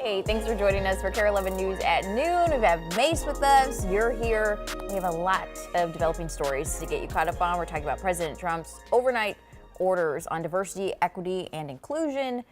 Hey, thanks for joining us for KARE 11 News at noon. We have Mace with us. You're here. We have a lot of developing stories to get you caught up on. We're talking about President Trump's overnight orders on diversity, equity, and inclusion.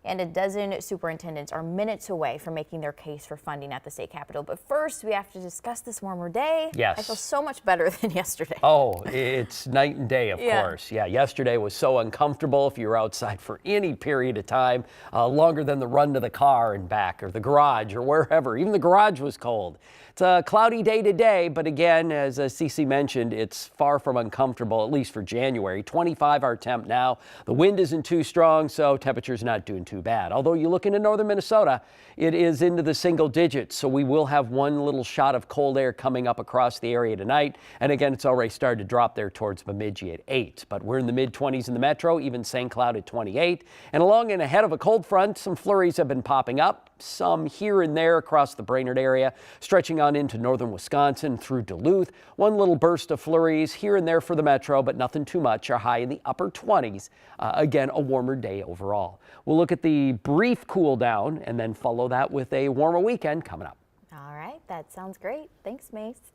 And a dozen superintendents are minutes away from making their case for funding at the state capitol. But first, we have to discuss this warmer day. Yes. I feel so much better than yesterday. Oh, it's night and day, of course. Yeah, yesterday was so uncomfortable if you were outside for any period of time, longer than the run to the car and back, or the garage, or wherever. Even the garage was cold. It's a cloudy day today, but again, as Cece mentioned, it's far from uncomfortable, at least for January. 25 our temp now. The wind isn't too strong, so temperature's not doing too bad. Although you look into northern Minnesota, it is into the single digits, so we will have one little shot of cold air coming up across the area tonight. And again, it's already started to drop there towards Bemidji at 8. But we're in the mid-20s in the metro, even St. Cloud at 28. And along and ahead of a cold front, some flurries have been popping up, some here and there across the Brainerd area, stretching on into northern Wisconsin through Duluth. One little burst of flurries here and there for the metro, but nothing too much. Our high in the upper 20s. Again, a warmer day overall. We'll look at the brief cool down and then follow that with a warmer weekend coming up. All right, that sounds great. Thanks, Mace.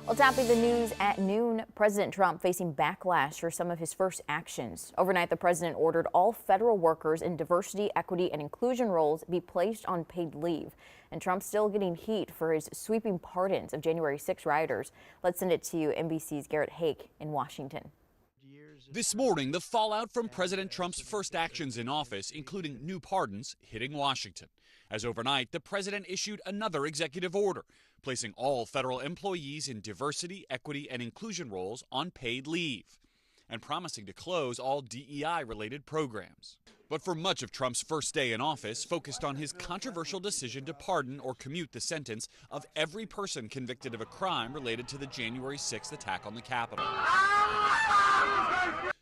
Well, topping the news at noon, President Trump facing backlash for some of his first actions. Overnight, the president ordered all federal workers in diversity, equity, and inclusion roles be placed on paid leave. And Trump's still getting heat for his sweeping pardons of January 6 rioters. Let's send it to you, NBC's Garrett Hake in Washington. This morning, the fallout from President Trump's first actions in office, including new pardons, hitting Washington. As overnight, the president issued another executive order, placing all federal employees in diversity, equity, and inclusion roles on paid leave, and promising to close all DEI-related programs. But for much of Trump's first day in office, focused on his controversial decision to pardon or commute the sentence of every person convicted of a crime related to the January 6th attack on the Capitol.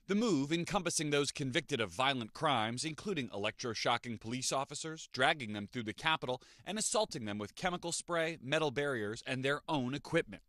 The move, encompassing those convicted of violent crimes, including electroshocking police officers, dragging them through the Capitol, and assaulting them with chemical spray, metal barriers, and their own equipment.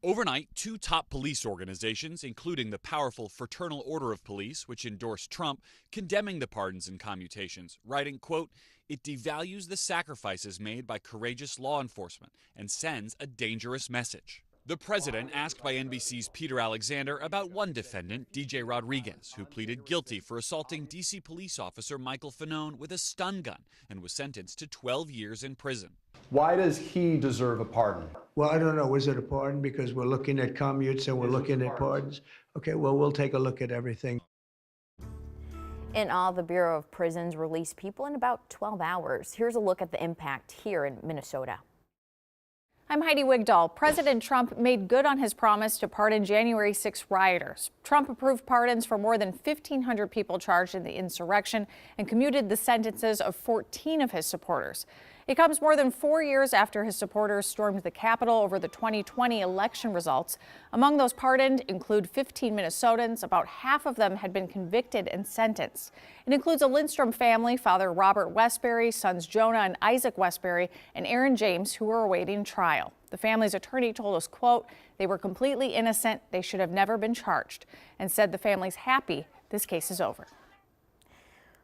Overnight, two top police organizations, including the powerful Fraternal Order of Police, which endorsed Trump, condemning the pardons and commutations, writing, quote, "It devalues the sacrifices made by courageous law enforcement and sends a dangerous message." The president asked by NBC's Peter Alexander about one defendant, DJ Rodriguez, who pleaded guilty for assaulting D.C. police officer Michael Fanone with a stun gun and was sentenced to 12 years in prison. Why does he deserve a pardon? Well, I don't know. Was it a pardon? Because we're looking at commutes and we're looking at pardons. Okay, well, we'll take a look at everything. In all, the Bureau of Prisons released people in about 12 hours. Here's a look at the impact here in Minnesota. I'm Heidi Wigdahl. President Trump made good on his promise to pardon January 6 rioters. Trump approved pardons for more than 1,500 people charged in the insurrection and commuted the sentences of 14 of his supporters. It comes more than 4 years after his supporters stormed the Capitol over the 2020 election results. Among those pardoned include 15 Minnesotans. About half of them had been convicted and sentenced. It includes a Lindstrom family, Father Robert Westbury, sons Jonah and Isaac Westbury, and Aaron James, who are awaiting trial. The family's attorney told us, quote, "They were completely innocent. They should have never been charged," and said the family's happy this case is over.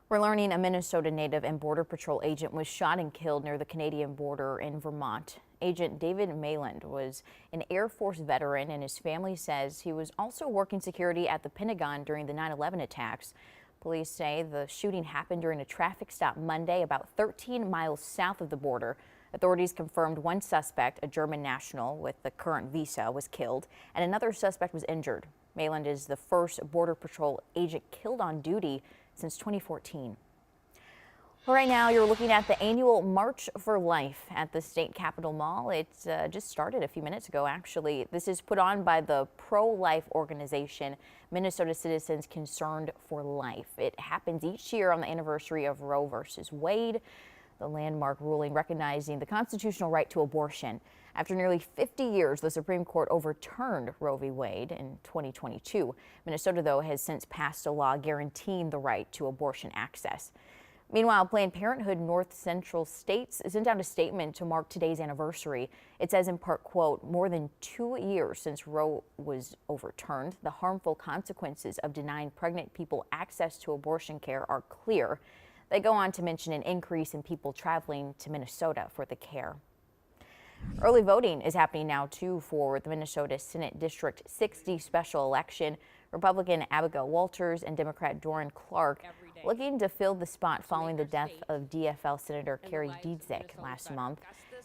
We're learning a Minnesota native and Border Patrol agent was shot and killed near the Canadian border in Vermont. Agent David Mayland was an Air Force veteran, and his family says he was also working security at the Pentagon during the 9/11 attacks. Police say the shooting happened during a traffic stop Monday about 13 miles south of the border. Authorities confirmed one suspect, a German national with the current visa, was killed, and another suspect was injured. Mayland is the first Border Patrol agent killed on duty since 2014. Well, right now, you're looking at the annual March for Life at the State Capitol Mall. It just started a few minutes ago, actually. This is put on by the pro-life organization, Minnesota Citizens Concerned for Life. It happens each year on the anniversary of Roe versus Wade, the landmark ruling recognizing the constitutional right to abortion. After nearly 50 years, the Supreme Court overturned Roe v. Wade in 2022. Minnesota, though, has since passed a law guaranteeing the right to abortion access. Meanwhile, Planned Parenthood North Central States sent out a statement to mark today's anniversary. It says in part, quote, "More than 2 years since Roe was overturned, the harmful consequences of denying pregnant people access to abortion care are clear. They go on to mention an increase in people traveling to Minnesota for the care. Early voting is happening now, too, for the Minnesota Senate District 60 special election. Republican Abigail Walters and Democrat Doran Clark looking to fill the spot following the death of DFL Senator Kerry Dietzick last month.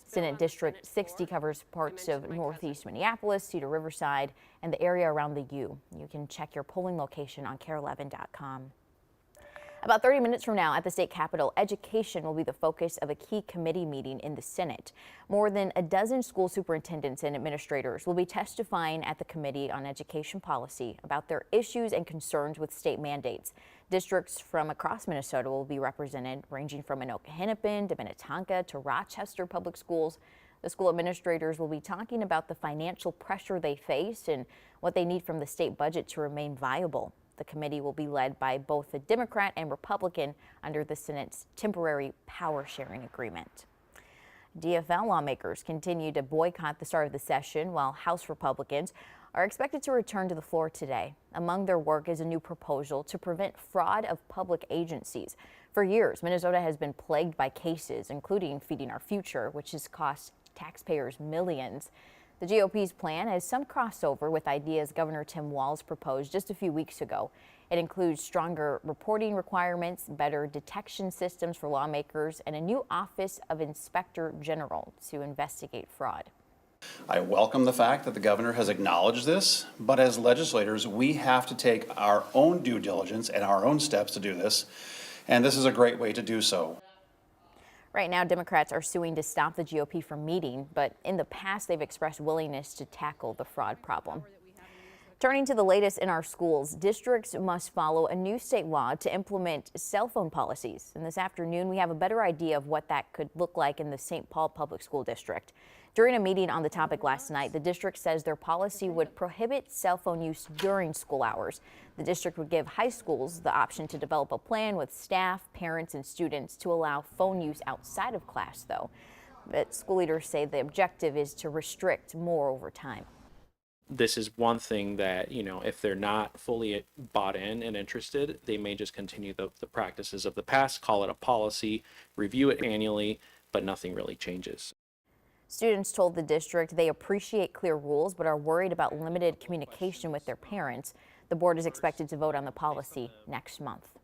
Senate District 60 covers parts of northeast Minneapolis, Cedar Riverside, and the area around the U. You can check your polling location on KARE11.com. About 30 minutes from now at the state capitol, education will be the focus of a key committee meeting in the Senate. More than a dozen school superintendents and administrators will be testifying at the Committee on Education Policy about their issues and concerns with state mandates. Districts from across Minnesota will be represented, ranging from Anoka Hennepin to Minnetonka to Rochester Public Schools. The school administrators will be talking about the financial pressure they face and what they need from the state budget to remain viable. The committee will be led by both a Democrat and Republican under the Senate's temporary power sharing agreement. DFL lawmakers continue to boycott the start of the session, while House Republicans are expected to return to the floor today. Among their work is a new proposal to prevent fraud of public agencies. For years, Minnesota has been plagued by cases, including Feeding Our Future, which has cost taxpayers millions. The GOP's plan has some crossover with ideas Governor Tim Walz proposed just a few weeks ago. It includes stronger reporting requirements, better detection systems for lawmakers, and a new Office of Inspector General to investigate fraud. I welcome the fact that the governor has acknowledged this, but as legislators, we have to take our own due diligence and our own steps to do this, and this is a great way to do so. Right now, Democrats are suing to stop the GOP from meeting, but in the past, they've expressed willingness to tackle the fraud problem. Turning to the latest in our schools, districts must follow a new state law to implement cell phone policies. And this afternoon, we have a better idea of what that could look like in the St. Paul Public School District. During a meeting on the topic last night, the district says their policy would prohibit cell phone use during school hours. The district would give high schools the option to develop a plan with staff, parents, and students to allow phone use outside of class, though. But school leaders say the objective is to restrict more over time. This is one thing that, if they're not fully bought in and interested, they may just continue the practices of the past, call it a policy, review it annually, but nothing really changes. Students told the district they appreciate clear rules but are worried about limited communication with their parents. The board is expected to vote on the policy next month.